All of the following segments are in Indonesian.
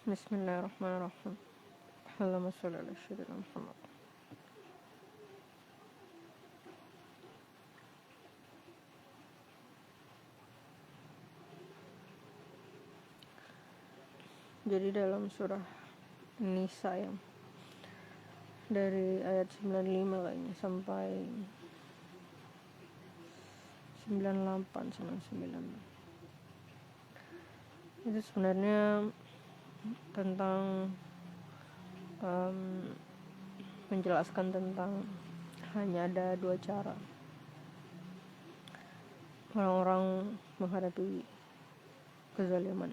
Bismillahirrahmanirrahim. Allahumma sholli ala sayyidina Muhammad. Jadi dalam surah Nisa yang dari ayat 95 kayaknya sampai 98 sama 9 itu sebenarnya tentang menjelaskan tentang hanya ada dua cara orang-orang menghadapi kezaliman.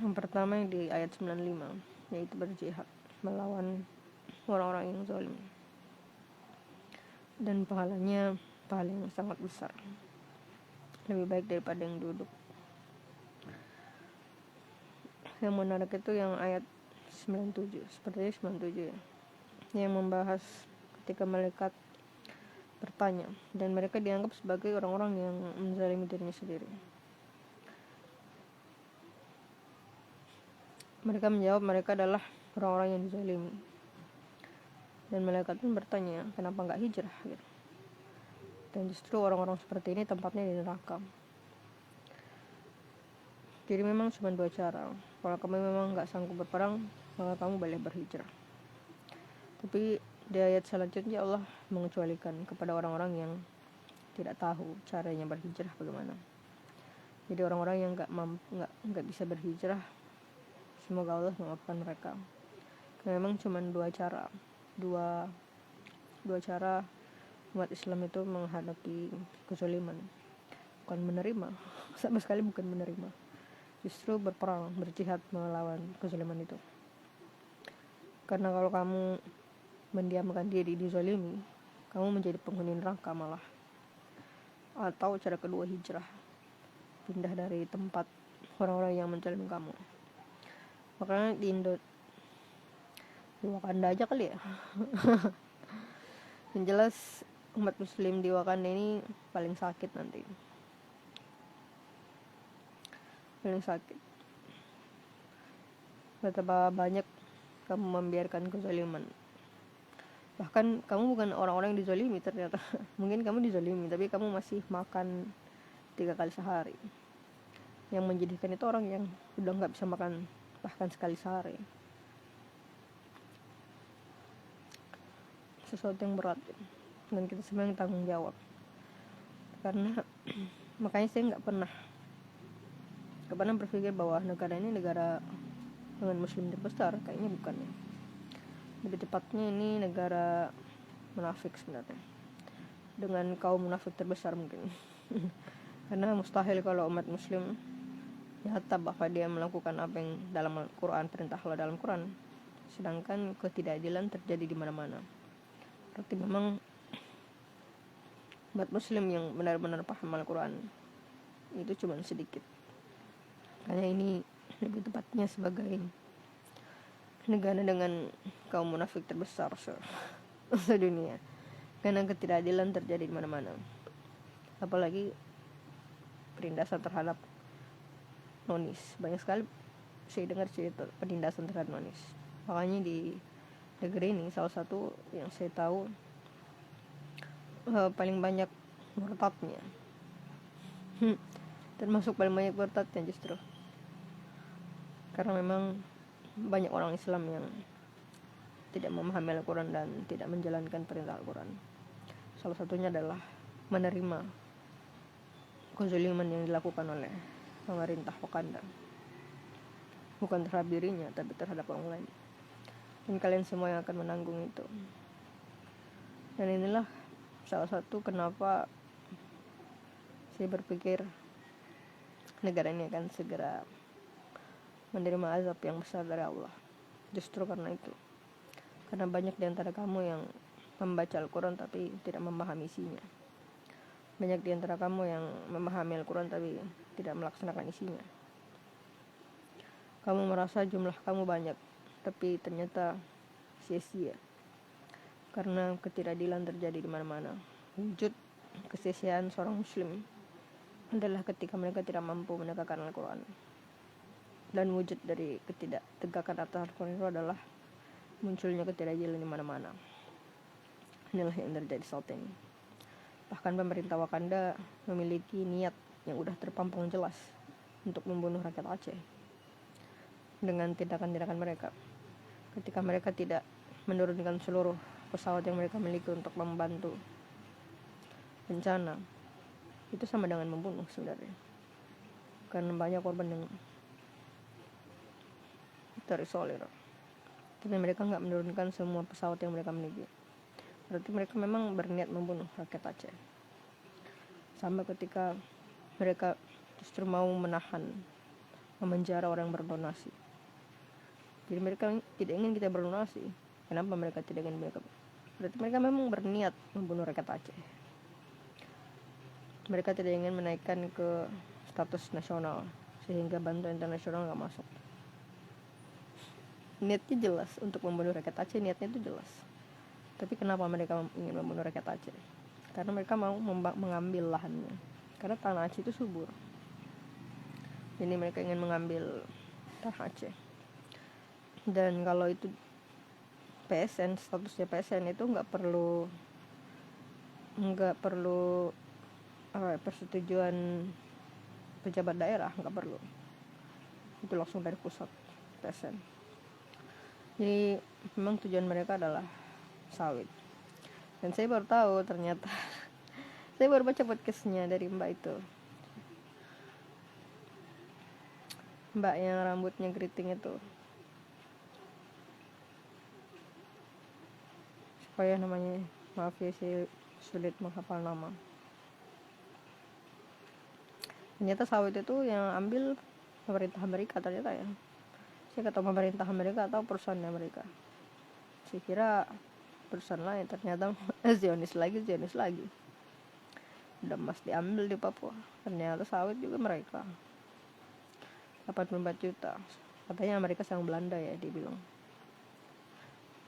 Yang pertama yang di ayat 95 yaitu berjihad melawan orang-orang yang zalim, dan pahalanya pahala yang sangat besar, lebih baik daripada yang duduk. Yang menarik itu yang ayat 97, sepertinya 97 ya, yang membahas ketika malaikat bertanya dan mereka dianggap sebagai orang-orang yang menzalimi dirinya sendiri. Mereka menjawab mereka adalah orang-orang yang dizalimi, dan malaikat pun bertanya kenapa nggak hijrah gitu. Dan justru orang-orang seperti ini tempatnya di neraka. Jadi memang cuma dua cara. Kalau kamu memang nggak sanggup berperang, maka kamu boleh berhijrah. Tapi di ayat selanjutnya Allah mengecualikan kepada orang-orang yang tidak tahu caranya berhijrah bagaimana. Jadi orang-orang yang nggak bisa berhijrah, semoga Allah memaafkan mereka. Karena memang cuma dua cara umat Islam itu menghadapi kezaliman, bukan menerima, sama sekali bukan menerima, justru berperang, berjihad melawan kezaliman itu. Karena kalau kamu mendiamkan diri dizalimi, kamu menjadi penghuni neraka malah. Atau cara kedua hijrah, pindah dari tempat orang-orang yang menzalimi kamu. Makanya di Wakanda aja kali ya. Yang jelas umat muslim di Wakanda ini paling sakit nanti. Paling sakit. Betapa banyak kamu membiarkan kezaliman. Bahkan kamu bukan orang-orang yang dizalimi ternyata. Mungkin kamu dizalimi tapi kamu masih makan 3 kali sehari. Yang menjadikan itu orang yang udah gak bisa makan bahkan sekali sehari. Sesuatu yang berat, dan kita semua yang tanggung jawab. Karena makanya saya gak pernah berpikir bahwa negara ini negara dengan muslim terbesar. Kayaknya bukan ya. Lebih tepatnya ini negara munafik sebenarnya, dengan kaum munafik terbesar mungkin. Karena mustahil kalau umat muslim nyata bahwa dia melakukan apa yang dalam Al-Quran, perintah Allah dalam Quran, sedangkan ketidakadilan terjadi di mana-mana. Berarti memang umat muslim yang benar-benar paham Al-Quran itu cuma sedikit. Karena ini lebih tepatnya sebagai negara dengan kaum munafik terbesar sedunia. Karena ketidakadilan terjadi di mana-mana. Apalagi penindasan terhadap nonis. Banyak sekali saya dengar cerita penindasan terhadap nonis. Makanya di negeri ini salah satu yang saya tahu paling banyak murtadnya. Termasuk paling banyak murtadnya justru. Karena memang banyak orang Islam yang tidak memahami Al-Quran dan tidak menjalankan perintah Al-Quran. Salah satunya adalah menerima kezaliman yang dilakukan oleh pemerintah Wakanda, bukan terhadap dirinya tapi terhadap orang lain. Dan kalian semua yang akan menanggung itu. Dan inilah salah satu kenapa saya berpikir negara ini akan segera menerima azab yang besar dari Allah. Justru karena itu. Karena banyak di antara kamu yang membaca Al-Quran tapi tidak memahami isinya. Banyak di antara kamu yang memahami Al-Quran tapi tidak melaksanakan isinya. Kamu merasa jumlah kamu banyak, tapi ternyata sia-sia. Karena ketidakadilan terjadi di mana-mana. Wujud kesia-siaan seorang muslim adalah ketika mereka tidak mampu menegakkan Al-Quran. dan wujud dari ketidaktegakan atas Al-Quran itu adalah munculnya ketidakadilan di mana-mana. Inilah yang terjadi saat ini. Bahkan pemerintah Wakanda memiliki niat yang udah terpampang jelas untuk membunuh rakyat Aceh dengan tindakan-tindakan mereka. Ketika mereka tidak menurunkan seluruh pesawat yang mereka miliki untuk membantu bencana, itu sama dengan membunuh sebenarnya, karena banyak korban yang terisolir. Tapi mereka nggak menurunkan semua pesawat yang mereka miliki. Berarti mereka memang berniat membunuh rakyat Aceh. Sama ketika mereka justru mau memenjara orang yang berdonasi. Jadi mereka tidak ingin kita berdonasi. Kenapa mereka tidak ingin mereka? Berarti mereka memang berniat membunuh rakyat Aceh. Mereka tidak ingin menaikkan ke status nasional sehingga bantuan internasional nggak masuk. Niatnya jelas untuk membunuh rakyat Aceh, niatnya itu jelas. Tapi kenapa mereka ingin membunuh rakyat Aceh? Karena mereka mau mengambil lahannya. Karena tanah Aceh itu subur. Jadi mereka ingin mengambil tanah Aceh. Dan kalau itu PSN, statusnya PSN itu nggak perlu persetujuan pejabat daerah, nggak perlu. Itu langsung dari pusat PSN. Jadi memang tujuan mereka adalah sawit. Dan saya baru tahu ternyata saya baru baca podcastnya dari mbak itu, mbak yang rambutnya keriting itu, supaya namanya, maaf ya saya sulit menghafal nama. Ternyata sawit itu yang ambil pemerintah Amerika ternyata ya. Saya kata pemerintah Amerika atau perusahaan Amerika. Saya kira perusahaan lain, ternyata Zionis lagi. Udah mas diambil di Papua. Ternyata sawit juga mereka. 84 juta. Katanya Amerika sama Belanda ya, dibilang.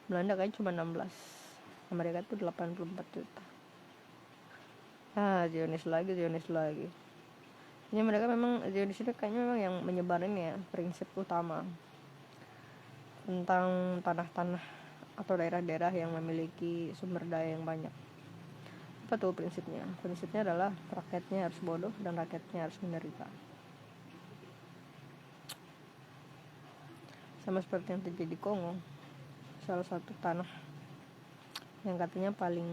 Belanda kayaknya cuma 16. Amerika itu 84 juta. Zionis lagi. Ini mereka memang, Zionis ini kayaknya memang yang menyebarin ya prinsip utama tentang tanah-tanah atau daerah-daerah yang memiliki sumber daya yang banyak. Apa tuh prinsipnya? Prinsipnya adalah rakyatnya harus bodoh dan rakyatnya harus menderita. Sama seperti yang terjadi di Kongo, salah satu tanah yang katanya paling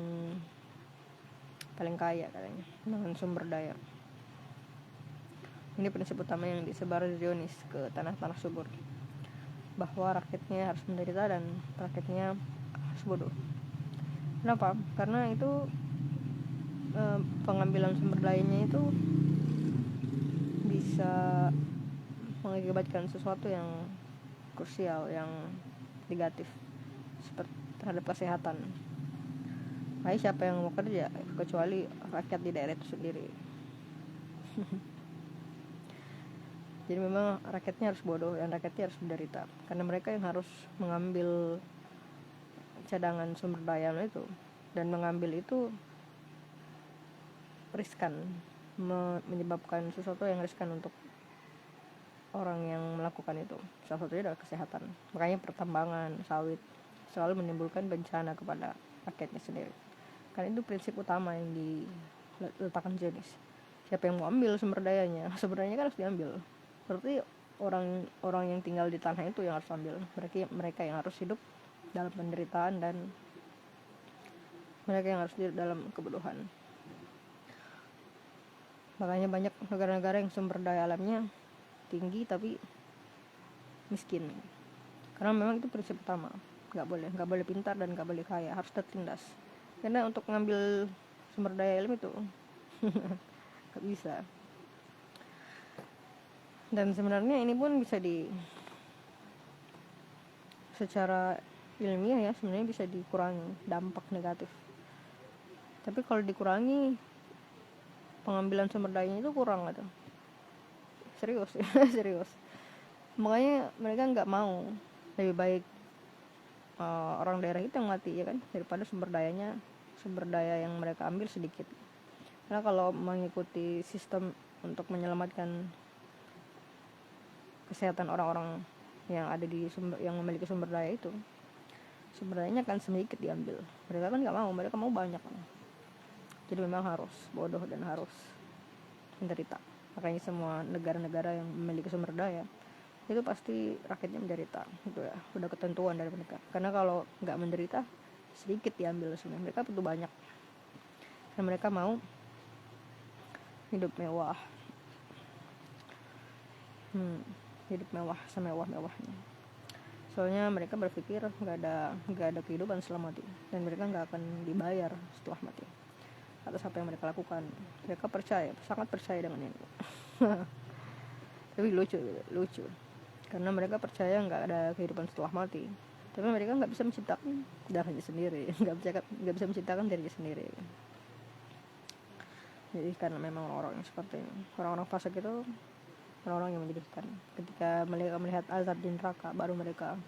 kaya katanya dengan sumber daya. Ini prinsip utama yang disebar Zionis ke tanah-tanah subur, bahwa rakyatnya harus menderita dan rakyatnya harus bodoh. Kenapa? Karena itu pengambilan sumber dayanya itu bisa mengakibatkan sesuatu yang krusial, yang negatif, seperti terhadap kesehatan. Siapa yang mau kerja kecuali rakyat di daerah itu sendiri. Jadi memang rakyatnya harus bodoh dan rakyatnya harus menderita, karena mereka yang harus mengambil cadangan sumber daya itu, dan mengambil itu riskan, menyebabkan sesuatu yang riskan untuk orang yang melakukan itu. Salah satunya adalah kesehatan. Makanya pertambangan sawit selalu menimbulkan bencana kepada rakyatnya sendiri, karena itu prinsip utama yang diletakkan Zionis. Siapa yang mau ambil sumber dayanya kan harus diambil. Berarti orang yang tinggal di tanah itu yang harus ambil. Mereka yang harus hidup dalam penderitaan, dan mereka yang harus hidup dalam kebodohan. Makanya banyak negara-negara yang sumber daya alamnya tinggi tapi miskin, karena memang itu prinsip utama. Nggak boleh pintar dan nggak boleh kaya, harus tertindas. Karena untuk ngambil sumber daya alam itu nggak bisa. Dan sebenarnya ini pun bisa secara ilmiah ya, sebenarnya bisa dikurangi dampak negatif. Tapi kalau dikurangi, pengambilan sumber dayanya itu kurang gitu. Serius. Makanya mereka nggak mau, lebih baik orang daerah itu yang mati ya kan, daripada sumber daya yang mereka ambil sedikit. Karena kalau mengikuti sistem untuk menyelamatkan kesehatan orang-orang yang ada di yang memiliki sumber daya itu, sumber dayanya kan sedikit diambil. Mereka kan nggak mau, mereka mau banyak. Jadi memang harus bodoh dan harus menderita. Makanya semua negara-negara yang memiliki sumber daya itu pasti rakyatnya menderita. Itu ya udah ketentuan dari mereka. Karena kalau nggak menderita, sedikit diambil sebenarnya. Mereka butuh banyak. Karena mereka mau hidup mewah. Hidup mewah semewah-mewahnya. Soalnya mereka berpikir nggak ada kehidupan setelah mati, dan mereka nggak akan dibayar setelah mati atas apa yang mereka lakukan. Mereka sangat percaya dengan ini. Tapi lucu karena mereka percaya nggak ada kehidupan setelah mati, tapi mereka nggak bisa menciptakan darahnya sendiri, nggak bisa menciptakan dirinya sendiri. Jadi karena memang orang-orang yang seperti ini, orang-orang fasik itu orang-orang yang menyedihkan. Ketika mereka melihat azab di neraka, baru mereka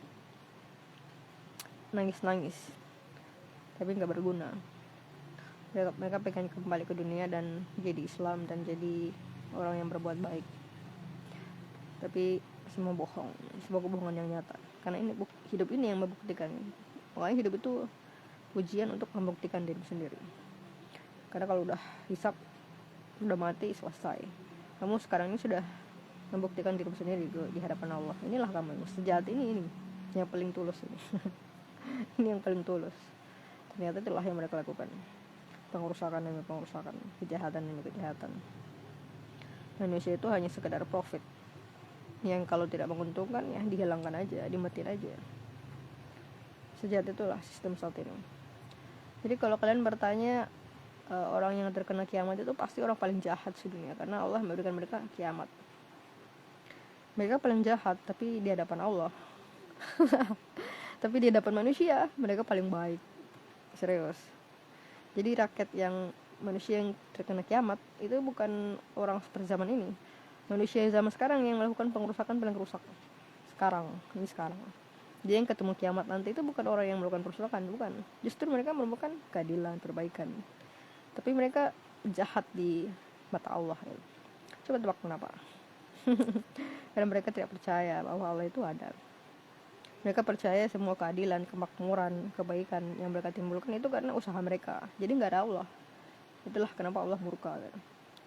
nangis, tapi nggak berguna. Mereka pengen kembali ke dunia dan jadi Islam dan jadi orang yang berbuat baik, tapi semua bohong, sebuah kebohongan yang nyata. Karena ini hidup ini yang membuktikan. Makanya hidup itu ujian untuk membuktikan diri sendiri. Karena kalau udah hisab, udah mati, selesai. Kamu sekarang ini sudah membuktikan diri sendiri di hadapan Allah. Inilah kamu, sejati ini yang paling tulus ini. Ini yang paling tulus. Ternyata itulah yang mereka lakukan. Pengrusakan demi pengrusakan, kejahatan demi kejahatan. Manusia itu hanya sekedar profit, yang kalau tidak menguntungkan ya dihilangkan aja, dimatiin aja. Sejati itulah sistem saat ini. Jadi kalau kalian bertanya orang yang terkena kiamat itu pasti orang paling jahat di dunia, karena Allah memberikan mereka kiamat. Mereka paling jahat, tapi di hadapan Allah tapi di hadapan manusia mereka paling baik. Serius. Jadi rakyat yang manusia yang terkena kiamat itu bukan orang seperti zaman ini. Manusia zaman sekarang yang melakukan pengrusakan paling rusak. Sekarang. Dia yang ketemu kiamat nanti itu bukan orang yang melakukan perusakan, bukan. Justru mereka menemukan keadilan, perbaikan. Tapi mereka jahat di mata Allah. Coba tebak kenapa? Karena mereka tidak percaya bahwa Allah itu ada. Mereka percaya semua keadilan, kemakmuran, kebaikan yang mereka timbulkan itu karena usaha mereka. Jadi nggak ada Allah. Itulah kenapa Allah murka.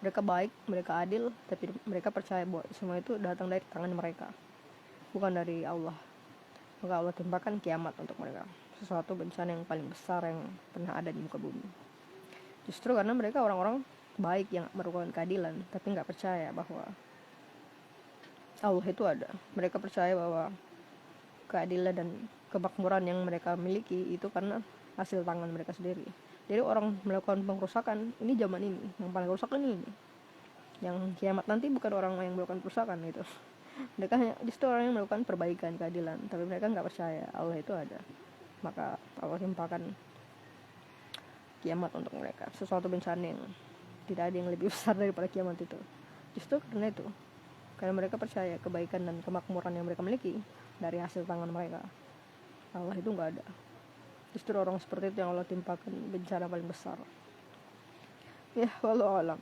Mereka baik, mereka adil, tapi mereka percaya bahwa semua itu datang dari tangan mereka, bukan dari Allah. Maka Allah timpakan kiamat untuk mereka, sesuatu bencana yang paling besar yang pernah ada di muka bumi. Justru karena mereka orang-orang baik yang melakukan keadilan, tapi nggak percaya bahwa Allah itu ada. Mereka percaya bahwa keadilan dan kemakmuran yang mereka miliki itu karena hasil tangan mereka sendiri. Jadi orang melakukan pengrusakan ini zaman ini, yang paling rusak ini. Yang kiamat nanti bukan orang yang melakukan perusakan gitu. Mereka hanya justru orang yang melakukan perbaikan, keadilan, tapi mereka nggak percaya Allah itu ada. Maka Allah timpakan kiamat untuk mereka, sesuatu bencana yang tidak ada yang lebih besar daripada kiamat itu. Justru karena itu, karena mereka percaya kebaikan dan kemakmuran yang mereka miliki dari hasil tangan mereka. Allah itu nggak ada. Justru orang seperti itu yang Allah timpakan bencana paling besar. Ya, wallahu alam.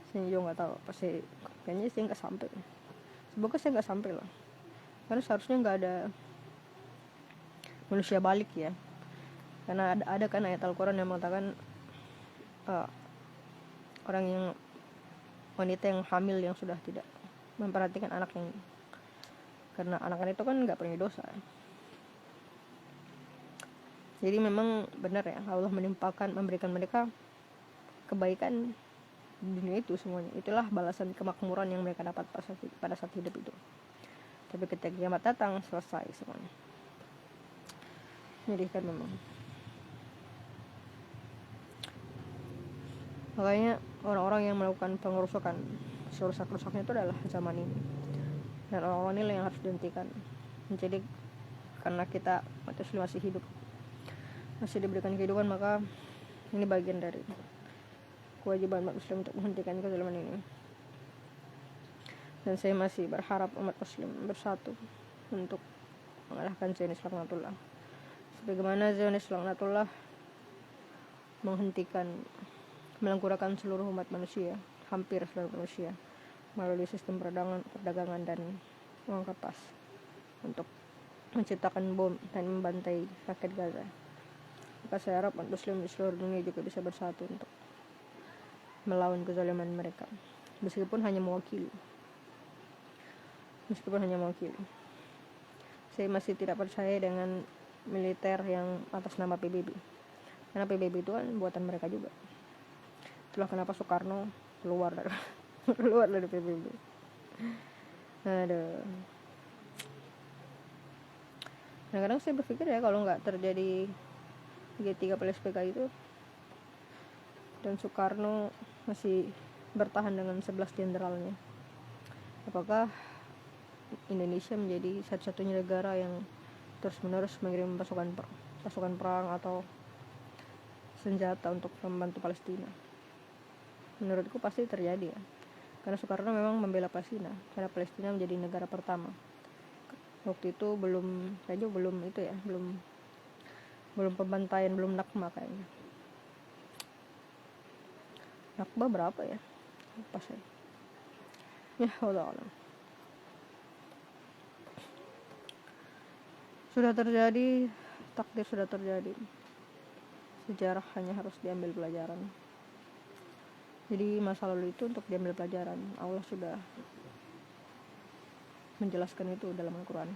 Saya juga nggak tahu. Pasti kayaknya sih nggak sampai. Semoga saya nggak sampai lah. Karena seharusnya nggak ada manusia balik ya. Karena ada kan ayat Al-Quran yang mengatakan orang yang wanita yang hamil yang sudah tidak memperhatikan anaknya, karena anak-anak itu kan nggak punya dosa. Jadi memang benar ya, Allah memberikan mereka kebaikan di dunia itu semuanya. Itulah balasan kemakmuran yang mereka dapat pada saat hidup itu. Tapi ketika kiamat datang, selesai semuanya. Jadi kan memang. Makanya orang-orang yang melakukan pengerusakan, serusak-rusaknya itu adalah zaman ini. Dan orang-orang ini yang harus dihentikan. Jadi karena kita masih hidup, masih diberikan kehidupan, maka ini bagian dari kewajiban umat muslim untuk menghentikan kezaliman ini. Dan saya masih berharap umat muslim bersatu untuk mengalahkan Zionis laknatullah. Sebagaimana Zionis laknatullah menghentikan, melangkurakan seluruh umat manusia, hampir seluruh manusia, melalui sistem perdagangan dan uang kertas untuk menciptakan bom dan membantai rakyat Gaza. Maka saya harap umat muslim di seluruh dunia juga bisa bersatu untuk melawan kezaliman mereka, meskipun hanya mewakili. Saya masih tidak percaya dengan militer yang atas nama PBB, karena PBB itu kan buatan mereka juga. Itulah kenapa Soekarno keluar dari PBB. Aduh. Kadang-kadang saya berpikir ya, kalau nggak terjadi G3 PSPK itu dan Soekarno masih bertahan dengan 11 jenderalnya, apakah Indonesia menjadi satu-satunya negara yang terus-menerus mengirim pasukan perang atau senjata untuk membantu Palestina? Menurutku pasti terjadi ya, karena Soekarno memang membela Palestina, karena Palestina menjadi negara pertama. Waktu itu belum pembantaian, belum Nakba kayaknya. Nakba berapa ya? Lupa saya. Ya, wallahu a'lam. Sudah terjadi, takdir sudah terjadi. Sejarah hanya harus diambil pelajaran. Jadi masa lalu itu untuk diambil pelajaran. Allah sudah menjelaskan itu dalam Al-Quran.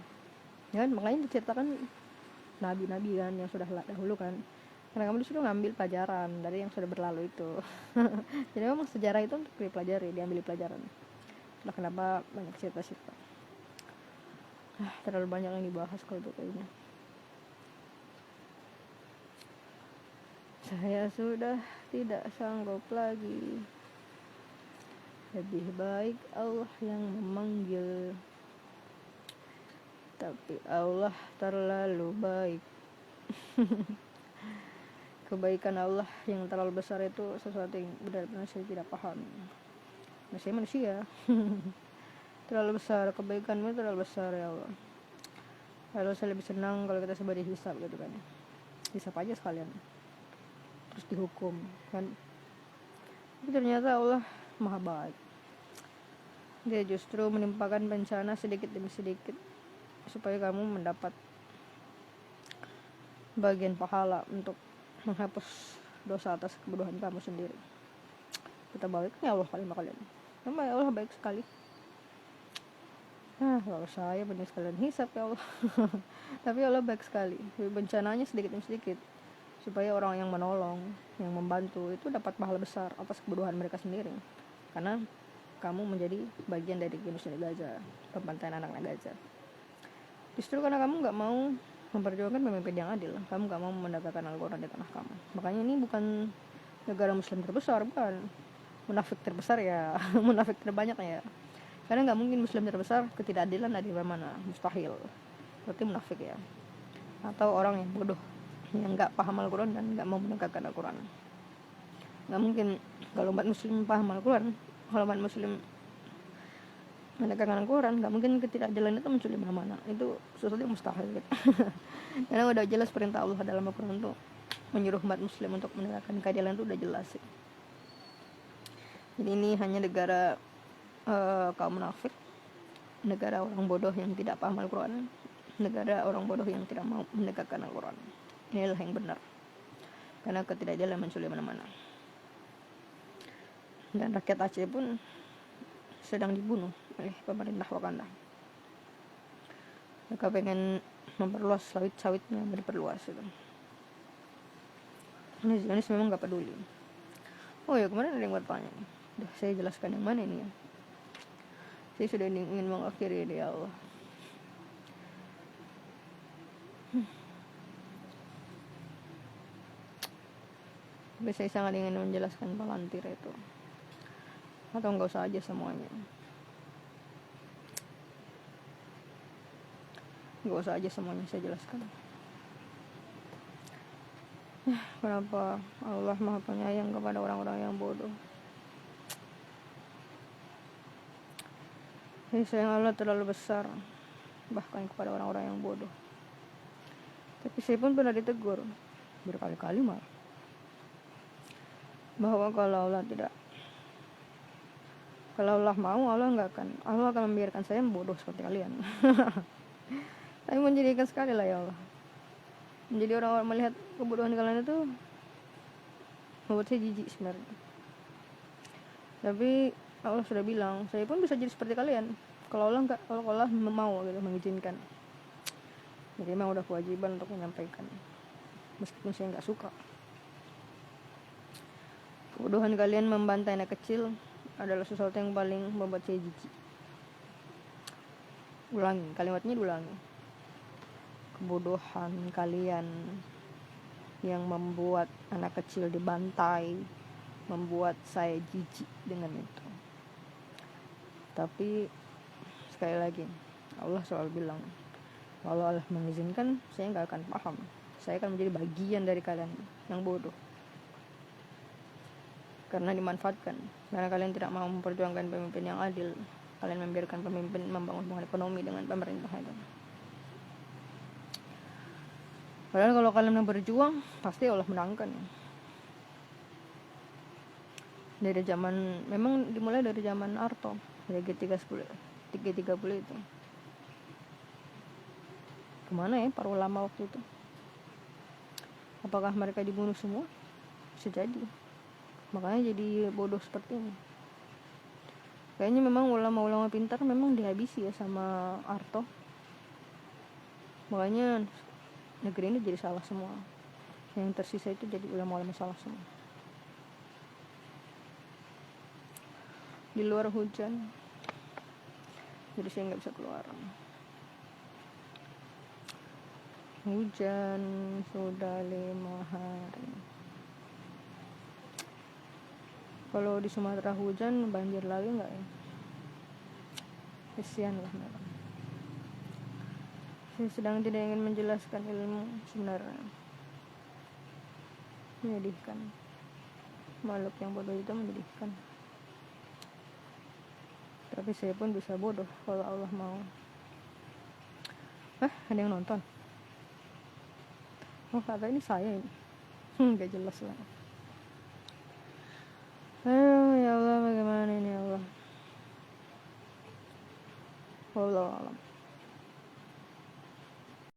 Ya kan, makanya diceritakan nabi-nabi kan yang sudah dahulu kan. Karena kamu disuruh ngambil pelajaran dari yang sudah berlalu itu. Jadi memang sejarah itu untuk dipelajari, diambil pelajaran. Itulah kenapa banyak cerita-cerita. Terlalu banyak yang dibahas kalau itu kayaknya. Saya sudah tidak sanggup lagi. Lebih baik Allah yang memanggil. Tapi Allah terlalu baik. Kebaikan Allah yang terlalu besar itu sesuatu yang benar-benar saya tidak paham. Saya manusia. Terlalu besar, kebaikanmu terlalu besar ya Allah. Lalu saya lebih senang kalau kita sebagai hisab gitu kan. Hisab aja sekalian, terus dihukum kan. Tapi ternyata Allah maha baik. Dia justru menimpakan bencana sedikit demi sedikit supaya kamu mendapat bagian pahala untuk menghapus dosa atas kebodohan kamu sendiri. Kita baliknya Allah kalian. Nama ya Allah baik sekali. Kalau saya benar sekalian hisab ya Allah. Tapi Allah baik sekali. Bencananya sedikit demi sedikit supaya orang yang menolong, yang membantu itu dapat pahala besar atas kebodohan mereka sendiri. Karena kamu menjadi bagian dari genocida Gaza, pembantaian anak-anak Gaza. Justru karena kamu gak mau memperjuangkan pemimpin yang adil, kamu gak mau menegakkan Al-Quran di tanah kamu. Makanya ini bukan negara muslim terbesar, bukan munafik terbesar ya. Munafik terbanyak ya. Karena gak mungkin muslim terbesar, ketidakadilan ada di mana, mustahil. Berarti munafik ya. Atau orang yang bodoh, yang gak paham Al-Quran dan gak mau menegakkan Al-Quran. Gak mungkin kalau umat muslim paham Al-Quran, kalau umat muslim menegakkan Al-Quran, gak mungkin ketidakadilan itu muncul di mana-mana. Itu sesuatu yang mustahil gitu. Karena udah jelas perintah Allah dalam Al-Quran itu menyuruh umat muslim untuk menegakkan keadilan itu udah jelas sih. Jadi ini hanya negara kaum munafik, negara orang bodoh yang tidak paham Al-Quran, negara orang bodoh yang tidak mau menegakkan Al-Quran. Inilah yang benar. Karena ketidakadilan muncul di mana-mana. Dan rakyat Aceh pun sedang dibunuh oleh pemerintah Wakanda. Mereka pengen memperluas sawit-sawitnya, diperluas itu. Ini Zionis memang gak peduli. Oh ya, kemarin ada yang bertanya nih. Udah saya jelaskan yang mana ini ya. Saya sudah ingin mengakhiri ini ya Allah. Tapi saya sangat ingin menjelaskan Palantir itu. Atau enggak usah aja semuanya. Enggak usah aja semuanya saya jelaskan. Kenapa Allah Maha Penyayang kepada orang-orang yang bodoh? Sayang Allah terlalu besar, bahkan kepada orang-orang yang bodoh. Tapi saya pun pernah ditegur berkali-kali malah, bahwa kalau Kalau Allah mau, Allah akan membiarkan saya bodoh seperti kalian. Tapi menjadikan sekali lah ya Allah. Menjadi orang-orang melihat kebodohan kalian itu membuat saya jijik sebenarnya. Tapi Allah sudah bilang, saya pun bisa jadi seperti kalian. Kalau Allah mau gitu, mengizinkan. Jadi memang udah kewajiban untuk menyampaikan, meskipun saya nggak suka. Kebodohan kalian membantai anak kecil adalah sesuatu yang paling membuat saya jijik. Ulangi, kalimatnya diulangi. Kebodohan kalian yang membuat anak kecil dibantai membuat saya jijik dengan itu. Tapi sekali lagi, Allah selalu bilang, kalau Allah mengizinkan, saya nggak akan paham. Saya akan menjadi bagian dari kalian yang bodoh. Karena dimanfaatkan. Karena kalian tidak mau memperjuangkan pemimpin yang adil. Kalian membiarkan pemimpin membangun hubungan ekonomi dengan pemerintah itu. Padahal kalau kalian berjuang, pasti Allah menangkan. Dari zaman, memang dimulai dari zaman Harto, dari G30 itu. Kemana ya para ulama waktu itu? Apakah mereka dibunuh semua? Bisa jadi. Makanya jadi bodoh seperti ini. Kayaknya memang ulama-ulama pintar memang dihabisi ya sama Harto. Makanya negeri ini jadi salah semua. Yang tersisa itu jadi ulama-ulama salah semua. Di luar hujan, jadi saya nggak bisa keluar. Hujan sudah 5 hari. Kalau di Sumatera hujan, banjir lagi nggak ya? Kesian lah memang. Saya sedang tidak ingin menjelaskan ilmu sebenarnya. Menyedihkan. Makhluk yang bodoh itu menyedihkan. Tapi saya pun bisa bodoh kalau Allah mau. Ada yang nonton? Oh, kata ini saya ini. Gak jelas lah. Ya Allah, bagaimana ini ya Allah? Wallahu a'lam.